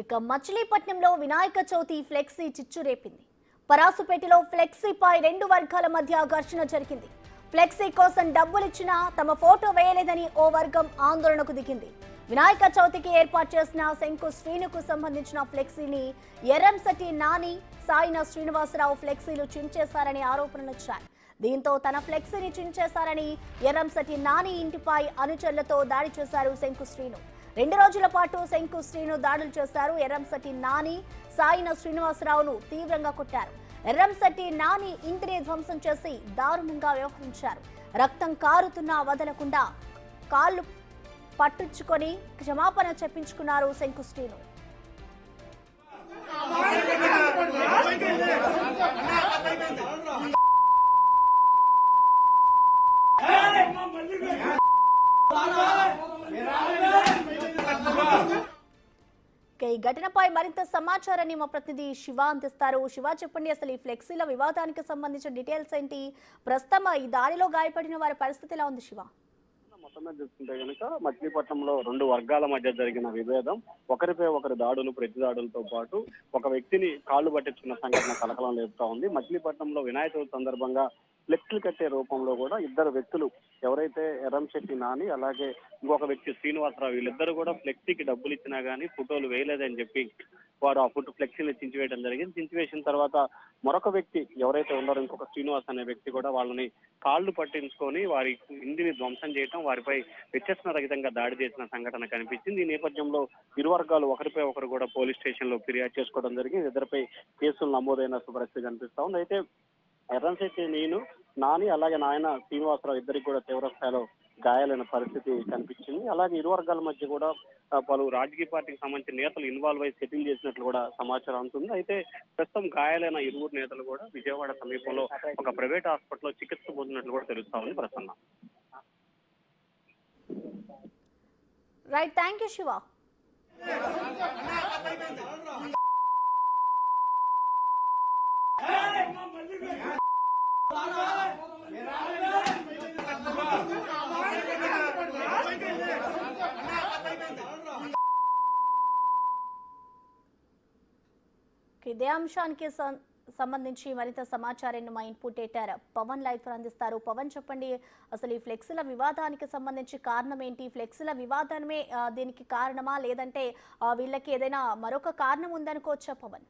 ఇక మచిలీపట్నంలో వినాయక చవితి ఫ్లెక్సీ చిచ్చురేపింది. పరాసుపేటలో ఫ్లెక్సీపై రెండు వర్గాల మధ్య ఘర్షణ జరిగింది. ఫ్లెక్సీ కోసం డబ్బులిచ్చినా తమ ఫోటో వేయలేదని ఓ వర్గం ఆందోళనకు దిగింది. వినాయక చవితికి ఏర్పాటు చేసిన శంకు శ్రీనుకు సంబంధించిన ఫ్లెక్సీని ఎర్రంశెట్టి నాని, సాయిన శ్రీనివాసరావు ఫ్లెక్సీలు చించేశారని ఆరోపణలొచ్చాయి. దీంతో తన ఫ్లెక్సీని చించేశారని ఎర్రంశెట్టి నాని ఇంటిపై అనుచరులతో దాడి చేశారు శంకు శ్రీను. 2 రోజుల పాటు శంకు శ్రీను దాడులు చేశారు. ఎర్రంశెట్టి నాని, సాయిన శ్రీనివాసరావును తీవ్రంగా కొట్టారు. ఎర్రంశెట్టి నాని ఇంటిని ధ్వంసం చేసి దారుణంగా వ్యవహరించారు. రక్తం కారుతున్నా వదలకుండా కాళ్ళు పట్టుచుకొని క్షమాపణ చెప్పించుకున్నారు శంకు శ్రీను. ఈ ఘటనపై మరింత సమాచారాన్ని మా ప్రతినిధి శివ అందిస్తారు. శివ, చెప్పండి, అసలు ఈ ఫ్లెక్సీల వివాదానికి సంబంధించిన డీటెయిల్స్ ఏంటి? ప్రస్తుతం ఈ దాడిలో గాయపడిన వారి పరిస్థితి ఎలా ఉంది శివ? మొత్తం మీద చూస్తుంటే కనుక మచిలీపట్నంలో 2 వర్గాల మధ్య జరిగిన విభేదం, ఒకరిపై ఒకరి దాడులు, ప్రతి దాడులతో పాటు ఒక వ్యక్తిని కాళ్లు పట్టించుకున్న సంఘటన కలకలం లేపుతా ఉంది. మచిలీపట్నంలో వినాయక చవితి సందర్భంగా ఫ్లెక్సీలు కట్టే రూపంలో కూడా 2 వ్యక్తులు, ఎవరైతే ఎర్రంశెట్టి నాని అలాగే ఇంకొక వ్యక్తి శ్రీనివాసరావు, వీళ్ళిద్దరూ కూడా ఫ్లెక్సీకి డబ్బులు ఇచ్చినా గానీ ఫోటోలు వేయలేదని చెప్పి వారు ఆ ఫ్లెక్సీలు చించివేయడం జరిగింది. చించివేసిన తర్వాత మరొక వ్యక్తి ఎవరైతే ఉన్నారో, ఇంకొక శ్రీనివాస్ అనే వ్యక్తి కూడా వాళ్ళని కాళ్లు పట్టించుకొని వారి ఇంటిని ధ్వంసం చేయడం, వారిపై విచక్షణ రహితంగా దాడి చేసిన సంఘటన కనిపించింది. ఈ నేపథ్యంలో ఇరు వర్గాలు ఒకరిపై ఒకరు కూడా పోలీస్ స్టేషన్ లో ఫిర్యాదు చేసుకోవడం జరిగింది. ఇద్దరిపై కేసులు నమోదైన పరిస్థితి కనిపిస్తా ఉంది. అయితే ఎర్రంశెట్టి నాని అలాగే నాయన శ్రీనివాసరావు ఇద్దరికి కూడా తీవ్ర స్థాయిలో గాయాలైన పరిస్థితి కనిపించింది. అలాగే ఇరు వర్గాల మధ్య కూడా పలు రాజకీయ పార్టీకి సంబంధించిన నేతలు ఇన్వాల్వ్ అయి సెటిల్ చేసినట్లు కూడా సమాచారం అందుతుంది. అయితే ప్రస్తుతం గాయాలైన ఇరువురు నేతలు కూడా విజయవాడ సమీపంలో ఒక ప్రైవేట్ హాస్పిటల్లో చికిత్స పొందినట్లు కూడా తెలుస్తా ఉంది. Prasanna. Right, thank you Shiva. ఇదే అంశానికి సంబంధించి మరింత సమాచారాన్ని మా ఇన్పుట్ ఎడిటర్ పవన్ లైవ్ అందిస్తారు. పవన్, చెప్పండి, అసలు ఈ ఫ్లెక్సీల వివాదానికి సంబంధించి కారణం ఏంటి? ఫ్లెక్సీల వివాదమే దీనికి కారణమా, లేదంటే వీళ్ళకి ఏదైనా మరొక కారణం ఉందనుకోవచ్చా? పవన్,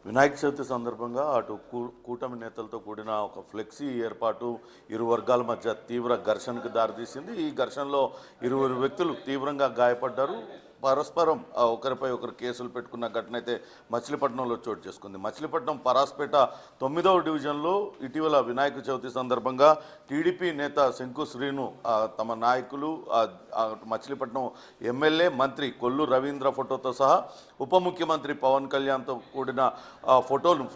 వినాయక చవితి సందర్భంగా అటు కూటమి నేతలతో కూడిన ఒక ఫ్లెక్సీ ఏర్పాటు ఇరు వర్గాల మధ్య తీవ్ర ఘర్షణకు దారితీసింది. ఈ ఘర్షణలో 2 వ్యక్తులు తీవ్రంగా గాయపడ్డారు. పరస్పరం ఒకరిపై ఒకరు కేసులు పెట్టుకున్న ఘటన అయితే మచిలీపట్నంలో చోటు చేసుకుంది. మచిలీపట్నం పరాస్పేట 9వ డివిజన్లో ఇటీవల వినాయక చవితి సందర్భంగా టీడీపీ నేత శంకు శ్రీను తమ నాయకులు, మచిలీపట్నం ఎమ్మెల్యే మంత్రి కొల్లు రవీంద్ర ఫోటోతో సహా ఉప ముఖ్యమంత్రి పవన్ కళ్యాణ్తో కూడిన ఫోటోలు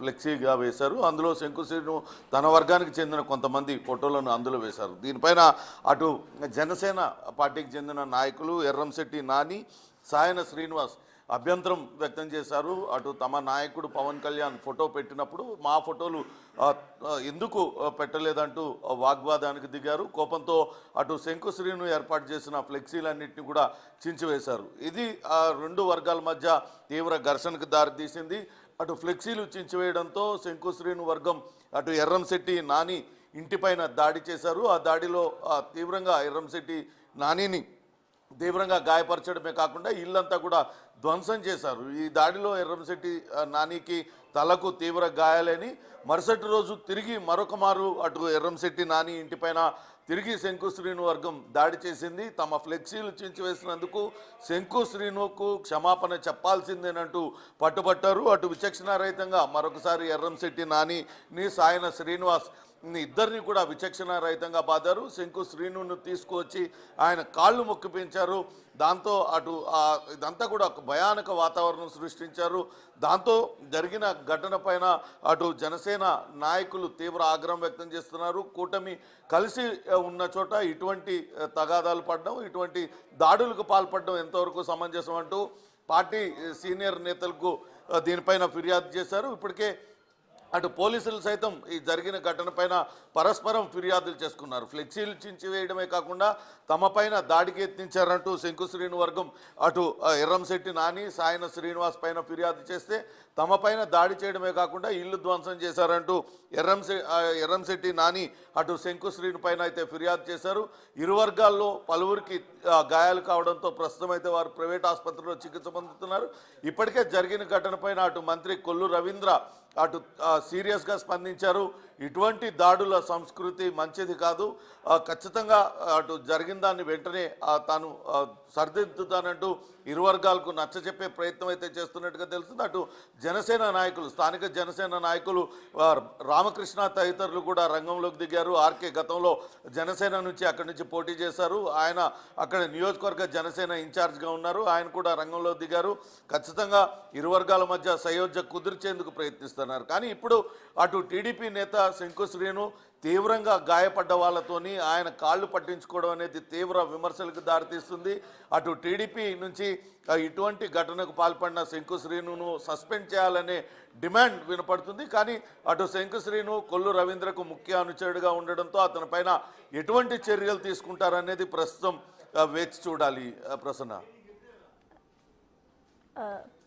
ఫ్లెక్సీగా వేశారు. అందులో శంకు శ్రీను తన వర్గానికి చెందిన కొంతమంది ఫోటోలను అందులో వేశారు. దీనిపైన అటు జనసేన పార్టీకి చెందిన నాయకులు ఎర్రంశెట్టి నాని, సాయన శ్రీనివాస్ అభ్యంతరం వ్యక్తం చేశారు. అటు తమ నాయకుడు పవన్ కళ్యాణ్ ఫోటో పెట్టినప్పుడు మా ఫోటోలు ఎందుకు పెట్టలేదంటూ వాగ్వాదానికి దిగారు. కోపంతో అటు శంకు శ్రీను ఏర్పాటు చేసిన ఫ్లెక్సీలన్నింటినీ కూడా చించివేశారు. ఇది 2 వర్గాల మధ్య తీవ్ర ఘర్షణకు దారితీసింది. అటు ఫ్లెక్సీలు చించివేయడంతో శంకు శ్రీను వర్గం అటు ఎర్రంశెట్టి నాని ఇంటిపైన దాడి చేశారు. ఆ దాడిలో తీవ్రంగా ఎర్రంశెట్టి నానిని తీవ్రంగా గాయపరచడమే కాకుండా ఇల్లంతా కూడా ధ్వంసం చేశారు. ఈ దాడిలో ఎర్రంశెట్టి నానికి తలకు తీవ్ర గాయాలని, మరుసటి రోజు తిరిగి మరొక మారు అటు ఎర్రంశెట్టి నాని ఇంటిపైన తిరిగి శంకు శ్రీను వర్గం దాడి చేసింది. తమ ఫ్లెక్సీలు చించివేసినందుకు శంకు శ్రీనుకు క్షమాపణ చెప్పాల్సిందేనంటూ పట్టుబట్టారు. అటు విచక్షణారహితంగా మరొకసారి ఎర్రంశెట్టి నానిని, సాయన శ్రీనివాస్ ఇద్దరిని కూడా విచక్షణ రహితంగా బాదారు. శంకు శ్రీనును తీసుకువచ్చి ఆయన కాళ్ళు మొక్కిపించారు. దాంతో అటు ఇదంతా కూడా ఒక భయానక వాతావరణం సృష్టించారు. దాంతో జరిగిన ఘటన పైన అటు జనసేన నాయకులు తీవ్ర ఆగ్రహం వ్యక్తం చేస్తున్నారు. కూటమి కలిసి ఉన్న చోట ఇటువంటి తగాదాలు పడడం, ఇటువంటి దాడులకు పాల్పడడం ఎంతవరకు సమంజసం అంటూ పార్టీ సీనియర్ నేతలకు దీనిపైన ఫిర్యాదు చేశారు. ఇప్పటికే అటు పోలీసులు సైతం ఈ జరిగిన ఘటన పైన పరస్పరం ఫిర్యాదులు చేసుకున్నారు. ఫ్లెక్సీలు చించివేయడమే కాకుండా తమ పైన దాడికి యత్నించారంటూ శంకు శ్రీను వర్గం అటు ఎర్రంశెట్టి నాని, సాయన శ్రీనివాస్ పైన ఫిర్యాదు చేస్తే తమ పైన దాడి చేయడమే కాకుండా ఇల్లు ధ్వంసం చేశారంటూ ఎర్రంశెట్టి నాని అటు శంకు శ్రీను పైన అయితే ఫిర్యాదు చేశారు. ఇరు వర్గాల్లో పలువురికి గాయాలు కావడంతో ప్రస్తుతం అయితే వారు ప్రైవేట్ ఆసుపత్రిలో చికిత్స పొందుతున్నారు. ఇప్పటికే జరిగిన ఘటన పైన అటు మంత్రి కొల్లు రవీంద్ర అటు సీరియస్గా స్పందించారు. ఇటువంటి దాడుల సంస్కృతి మంచిది కాదు, ఖచ్చితంగా అటు జరిగిన దాన్ని వెంటనే తాను సరిదిద్దుతానంటూ ఇరు వర్గాలకు నచ్చచెప్పే ప్రయత్నం అయితే చేస్తున్నట్టుగా తెలుస్తుంది. అటు జనసేన నాయకులు, స్థానిక జనసేన నాయకులు రామకృష్ణ తదితరులు కూడా రంగంలోకి దిగారు. ఆర్కే గతంలో జనసేన నుంచి అక్కడి నుంచి పోటీ చేశారు. ఆయన అక్కడ నియోజకవర్గ జనసేన ఇన్ఛార్జ్గా ఉన్నారు. ఆయన కూడా రంగంలో దిగారు. ఖచ్చితంగా ఇరు వర్గాల మధ్య సయోధ్య కుదిర్చేందుకు ప్రయత్నిస్తున్నారు. కానీ ఇప్పుడు అటు టీడీపీ నేత శంకు శ్రీను తీవ్రంగా గాయపడ్డ వాళ్ళతోని ఆయన కాళ్ళు పట్టించుకోవడం అనేది తీవ్ర విమర్శలకు దారితీస్తుంది. అటు టీడీపీ నుంచి ఇటువంటి ఘటనకు పాల్పడిన శంకు శ్రీనును సస్పెండ్ చేయాలనే డిమాండ్ వినపడుతుంది. కానీ అటు శంకు శ్రీను కొల్లు రవీంద్రకు ముఖ్య అనుచరుడిగా ఉండడంతో అతని పైన ఎటువంటి చర్యలు తీసుకుంటారనేది ప్రస్తుతం వేచి చూడాలి. ప్రసన్న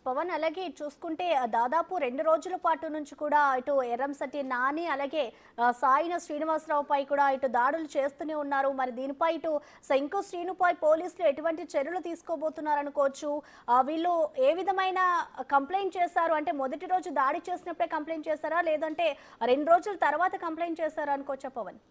పవన్, అలాగే చూసుకుంటే దాదాపు 2 రోజుల పాటు నుంచి కూడా ఇటు ఎర్రంశెట్టి నాని అలాగే సాయిన శ్రీనివాసరావు పై కూడా ఇటు దాడులు చేస్తూనే ఉన్నారు. మరి దీనిపై ఇటు శంకు శ్రీనుపై పోలీసులు ఎటువంటి చర్యలు తీసుకోబోతున్నారు అనుకోవచ్చు? వీళ్ళు ఏ విధమైన కంప్లైంట్ చేశారు అంటే మొదటి రోజు దాడి చేసినప్పుడే కంప్లైంట్ చేశారా లేదంటే 2 రోజుల తర్వాత కంప్లైంట్ చేశారా అనుకోవచ్చా పవన్?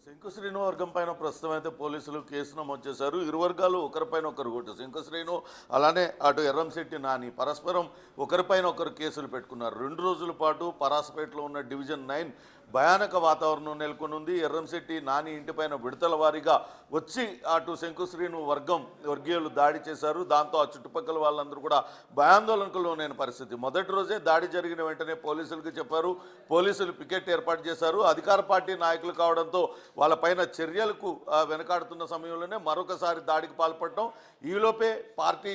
శంకు శ్రీను వర్గం పైన ప్రస్తుతం అయితే పోలీసులు కేసు నమోదు చేశారు. ఇరు వర్గాలు ఒకరిపైన ఒకరు కొట్టు శంకు శ్రీను అలానే అటు ఎర్రంశెట్టి నాని పరస్పరం ఒకరిపైన ఒకరు కేసులు పెట్టుకున్నారు. 2 రోజుల పాటు పరాసపేటలో ఉన్న డివిజన్ 9 భయానక వాతావరణం నెలకొని ఉంది. ఎర్రంశెట్టి నాని ఇంటిపైన విడతల వారీగా వచ్చి అటు శంకు శ్రీను వర్గీయులు దాడి చేశారు. దాంతో ఆ చుట్టుపక్కల వాళ్ళందరూ కూడా భయాందోళనకు లోనైన పరిస్థితి. మొదటి రోజే దాడి జరిగిన వెంటనే పోలీసులకు చెప్పారు. పోలీసులు పికెట్ ఏర్పాటు చేశారు. అధికార పార్టీ నాయకులు కావడంతో వాళ్ళపైన చర్యలకు వెనకాడుతున్న సమయంలోనే మరొకసారి దాడికి పాల్పడటం. ఈలోపే పార్టీ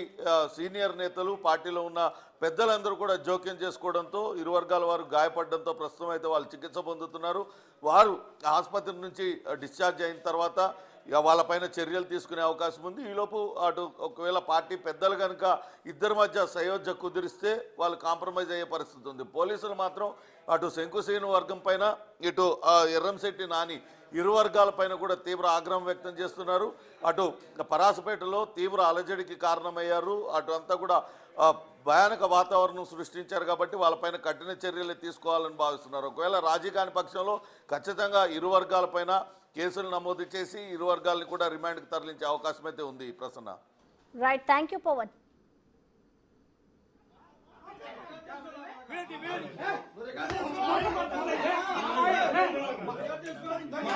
సీనియర్ నేతలు, పార్టీలో ఉన్న పెద్దలందరూ కూడా జోక్యం చేసుకోవడంతో ఇరు వర్గాల వారు గాయపడడంతో ప్రస్తుతం అయితే వాళ్ళు చికిత్స పొందుతున్నారు. వారు ఆసుపత్రి నుంచి డిశ్చార్జ్ అయిన తర్వాత వాళ్ళపైన చర్యలు తీసుకునే అవకాశం ఉంది. ఈలోపు అటు ఒకవేళ పార్టీ పెద్దలు కనుక ఇద్దరి మధ్య సయోధ్య కుదిరిస్తే వాళ్ళు కాంప్రమైజ్ అయ్యే పరిస్థితి ఉంది. పోలీసులు మాత్రం అటు శంకు శ్రీను వర్గం పైన ఇటు ఎర్రంశెట్టి నాని ఇరు వర్గాల పైన కూడా తీవ్ర ఆగ్రహం వ్యక్తం చేస్తున్నారు. అటు పరాసపేటలో తీవ్ర అలజడికి కారణమయ్యారు. అటు అంతా కూడా భయానక వాతావరణం సృష్టించారు కాబట్టి వాళ్ళపైన కఠిన చర్యలు తీసుకోవాలని భావిస్తున్నారు. ఒకవేళ రాజీ కాని పక్షంలో ఖచ్చితంగా ఇరు వర్గాలపైన కేసులు నమోదు చేసి ఇరు వర్గాలను కూడా రిమాండ్కి తరలించే అవకాశం అయితే ఉంది. Prasanna. Right, thank you Pavan. Ready.